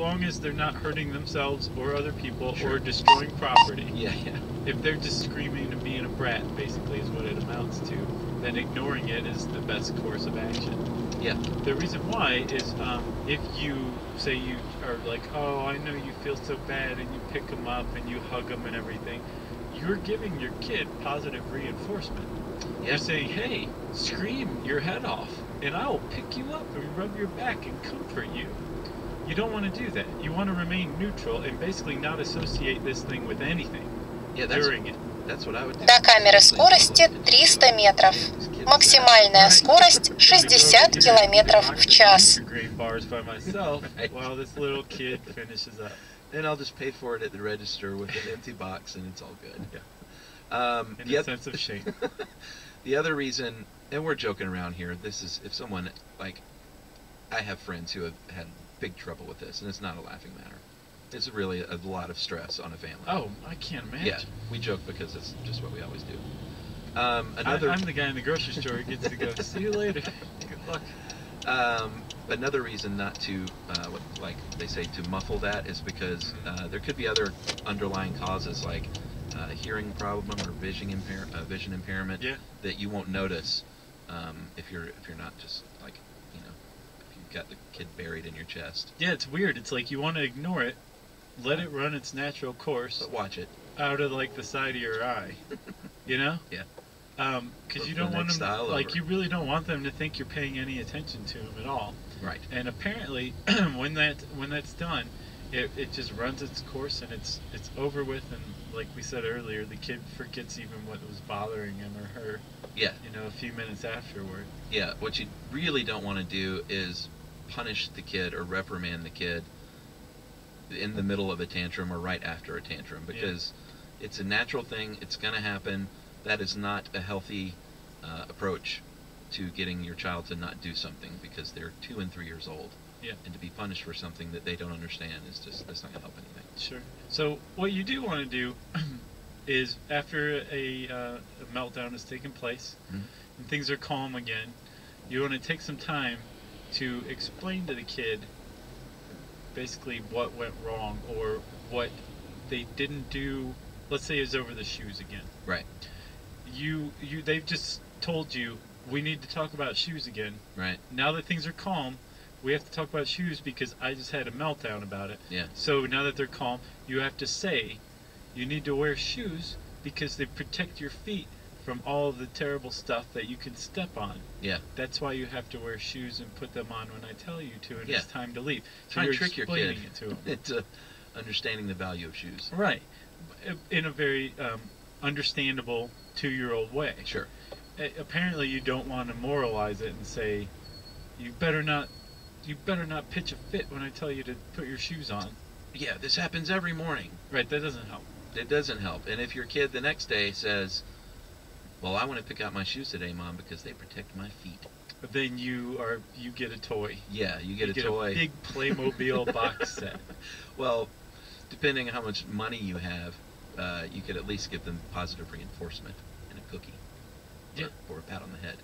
long as they're not hurting themselves or other people Sure. or destroying property. Yeah, yeah. If they're just screaming and being a brat, basically, is what it amounts to, then ignoring it is the best course of action. Yeah. The reason why is if you say you are like, oh, I know you feel so bad, and you pick them up and you hug them and everything, you're giving your kid positive reinforcement. Yeah. You're saying, hey, scream your head off, and I will pick you up and rub your back and comfort you. You don't want to do that. You want to remain neutral and basically not associate this thing with anything during it. That's what I would do. До камеры скорости 300 метров. Максимальная скорость 60 километров в час. Green bars by myself while this little kid finishes up. Then I'll just pay for it at the register with an empty box, and it's all good. Yeah. And a sense of shame. The other reason, and we're joking around here, this is if someone, like, I have friends who have had big trouble with this, and it's not a laughing matter. It's really a lot of stress on a family. Oh, I can't imagine. Yeah, we joke because it's just what we always do. I'm the guy in the grocery store who gets to go, see you later. Good luck. Another reason not to, like they say, to muffle that is because there could be other underlying causes like hearing problem or vision impairment that you won't notice if you're not just like, you know, if you've got the kid buried in your chest. Yeah, it's weird. It's like you want to ignore it, let it run its natural course. But watch it. Out of like the side of your eye, you know? Yeah. Because you don't want them, like, you really don't want them to think you're paying any attention to them at all. Right. And apparently, when that's done, it just runs its course and it's over with. And like we said earlier, the kid forgets even what was bothering him or her. Yeah. You know, a few minutes afterward. Yeah. What you really don't want to do is punish the kid or reprimand the kid in the middle of a tantrum or right after a tantrum, because it's a natural thing. It's going to happen. That is not a healthy approach to getting your child to not do something because they're 2 and 3 years old. Yeah. And to be punished for something that they don't understand is just, that's not going to help anything. Sure. So what you do want to do is after a meltdown has taken place and things are calm again, you want to take some time to explain to the kid basically what went wrong or what they didn't do. Let's say it's over the shoes again. Right. They've just told you we need to talk about shoes again. Right. Now that things are calm, we have to talk about shoes because I just had a meltdown about it. Yeah. So now that they're calm, you have to say you need to wear shoes because they protect your feet from all of the terrible stuff that you can step on. Yeah. That's why you have to wear shoes and put them on when I tell you to, and it's time to leave. So try and trick your kid it to them. into understanding the value of shoes. Right. In a very understandable 2-year-old way. Sure. Apparently you don't want to moralize it and say you better not pitch a fit when I tell you to put your shoes on. Yeah, this happens every morning. Right, that doesn't help. It doesn't help. And if your kid the next day says, well, I want to pick out my shoes today, Mom, because they protect my feet. But then you get a toy. Yeah, you get a toy. A big Playmobil box set. Well, depending on how much money you have, you could at least give them positive reinforcement and a cookie. Yeah. Or a pat on the head.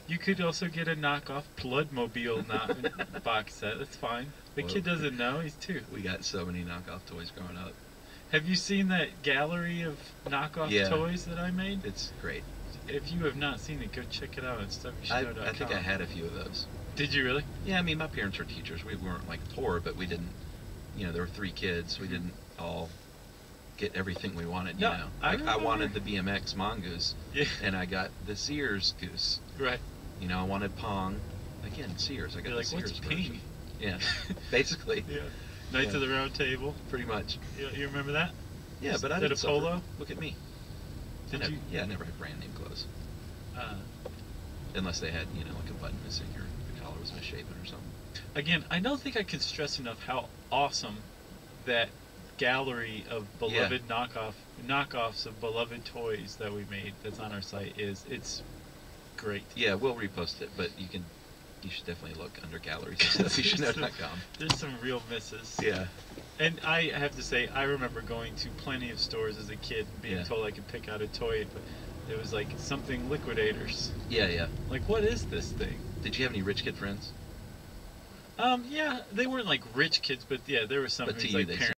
You could also get a knockoff Bloodmobile box set. That's fine. The kid doesn't know. He's 2. We got so many knockoff toys growing up. Have you seen that gallery of knockoff toys that I made? It's great. If you have not seen it, go check it out at StuffYouShould.com. I think I had a few of those. Did you really? Yeah, I mean, my parents were teachers. We weren't, like, poor, but we didn't, you know, there were 3 kids. We didn't all get everything we wanted, you know. Like, I wanted the BMX mongoose, and I got the Sears goose. Right. You know, I wanted Pong. Again, Sears. I got the Sears what's version. Ping? Yeah, basically. Yeah. Knights of the Round Table. Pretty much. You remember that? Yeah, but I did a polo. Look at me. Did you? Yeah, I never had brand name clothes. Unless they had, you know, like a button missing or the collar was misshapen or something. Again, I don't think I can stress enough how awesome that gallery of beloved knockoffs of beloved toys that we made that's on our site is. It's great. Yeah, we'll repost it, but you should definitely look under galleries at StuffYouShould.com. There's some real misses. Yeah. And I have to say, I remember going to plenty of stores as a kid and being told I could pick out a toy, but it was like something Liquidators. Yeah, yeah. Like, what is this thing? Did you have any rich kid friends? Yeah, they weren't like rich kids, but yeah, there were some But to whose you, like they parents